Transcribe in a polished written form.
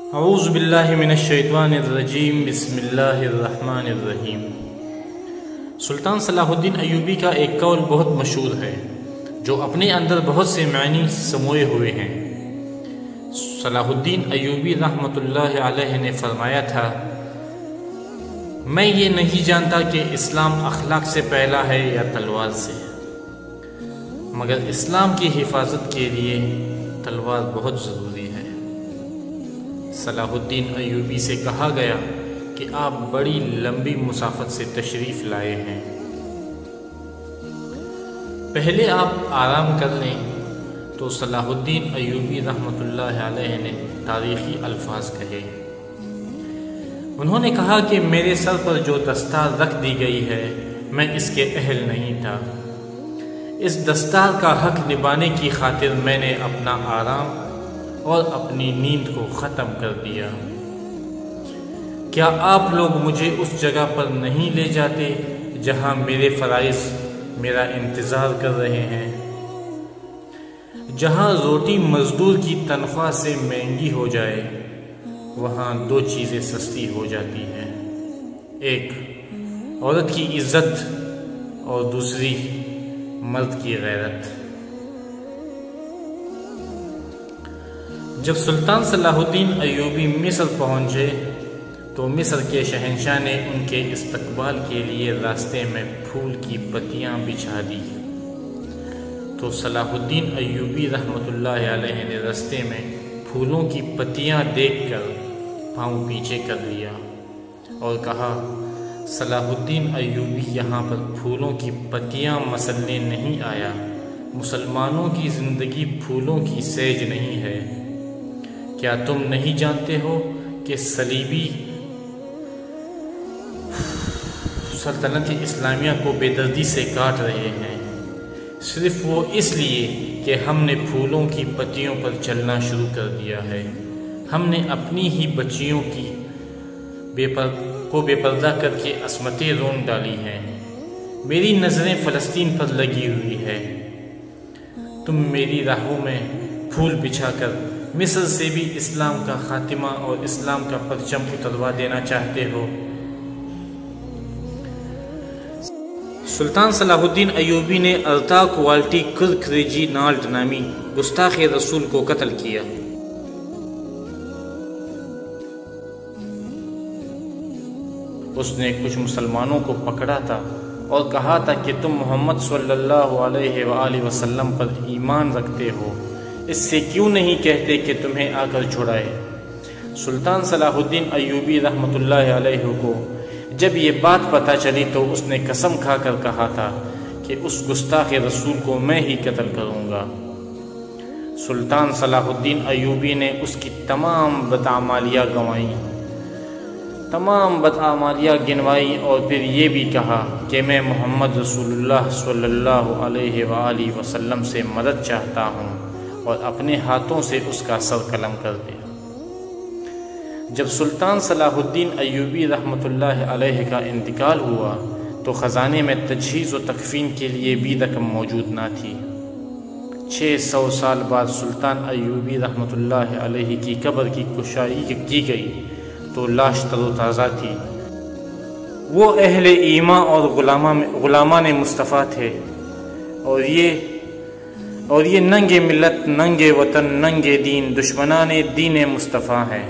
اعوذ باللہ من الشیطان الرجیم، بسم اللہ الرحمن الرحیم۔ سلطان صلاح الدین ایوبی کا ایک قول بہت مشہور ہے جو اپنے اندر بہت سے معنی سموئے ہوئے ہیں۔ صلاح الدین ایوبی رحمۃ اللہ علیہ نے فرمایا تھا، میں یہ نہیں جانتا کہ اسلام اخلاق سے پہلا ہے یا تلوار سے، مگر اسلام کی حفاظت کے لیے تلوار بہت ضروری ہے۔ صلاح الدین ایوبی سے کہا گیا کہ آپ بڑی لمبی مسافت سے تشریف لائے ہیں، پہلے آپ آرام کر لیں۔ تو صلاح الدین ایوبی رحمۃ اللہ علیہ نے تاریخی الفاظ کہے۔ انہوں نے کہا کہ میرے سر پر جو دستار رکھ دی گئی ہے میں اس کے اہل نہیں تھا، اس دستار کا حق نبھانے کی خاطر میں نے اپنا آرام اور اپنی نیند کو ختم کر دیا۔ کیا آپ لوگ مجھے اس جگہ پر نہیں لے جاتے جہاں میرے فرائض میرا انتظار کر رہے ہیں، جہاں روٹی مزدور کی تنخواہ سے مہنگی ہو جائے وہاں دو چیزیں سستی ہو جاتی ہیں، ایک عورت کی عزت اور دوسری مرد کی غیرت۔ جب سلطان صلاح الدین ایوبی مصر پہنچے تو مصر کے شہنشاہ نے ان کے استقبال کے لیے راستے میں پھول کی پتیاں بچھا دی، تو صلاح الدین ایوبی رحمۃ اللہ علیہ نے راستے میں پھولوں کی پتیاں دیکھ کر پاؤں پیچھے کر لیا اور کہا، صلاح الدین ایوبی یہاں پر پھولوں کی پتیاں مسلنے نہیں آیا، مسلمانوں کی زندگی پھولوں کی سیج نہیں ہے۔ کیا تم نہیں جانتے ہو کہ صلیبی سلطنت اسلامیہ کو بے دردی سے کاٹ رہے ہیں، صرف وہ اس لیے کہ ہم نے پھولوں کی پتیوں پر چلنا شروع کر دیا ہے۔ ہم نے اپنی ہی بچیوں کو بے پردہ کر کے عصمتیں رون ڈالی ہیں۔ میری نظریں فلسطین پر لگی ہوئی ہے، تم میری راہوں میں پھول بچھا کر مصر سے بھی اسلام کا خاتمہ اور اسلام کا پرچم اتروا دینا چاہتے ہو۔ سلطان صلاح الدین ایوبی نے ارتاق والٹی کرک ریجینالڈ نامی گستاخ رسول کو قتل کیا۔ اس نے کچھ مسلمانوں کو پکڑا تھا اور کہا تھا کہ تم محمد صلی اللہ علیہ وآلہ وسلم پر ایمان رکھتے ہو، اس سے کیوں نہیں کہتے کہ تمہیں آ کر چھڑائے۔ سلطان صلاح الدین ایوبی رحمۃ اللہ علیہ کو جب یہ بات پتہ چلی تو اس نے قسم کھا کر کہا تھا کہ اس گستاخ رسول کو میں ہی قتل کروں گا۔ سلطان صلاح الدین ایوبی نے اس کی تمام بدعمالیاں گنوائی اور پھر یہ بھی کہا کہ میں محمد رسول اللہ صلی اللہ علیہ وآلہ وسلم سے مدد چاہتا ہوں، اور اپنے ہاتھوں سے اس کا سر قلم کر دیا۔ جب سلطان صلاح الدین ایوبی رحمۃ اللہ علیہ کا انتقال ہوا تو خزانے میں تجہیز و تکفین کے لیے بھی رقم موجود نہ تھی۔ 600 سال بعد سلطان ایوبی رحمۃ اللہ علیہ کی قبر کی کشائی کی گئی تو لاش تر و تازہ تھی۔ وہ اہل ایمان اور غلامان مصطفیٰ تھے، اور یہ ننگے ملت، ننگے وطن، ننگے دین، دشمنان دین مصطفیٰ ہیں۔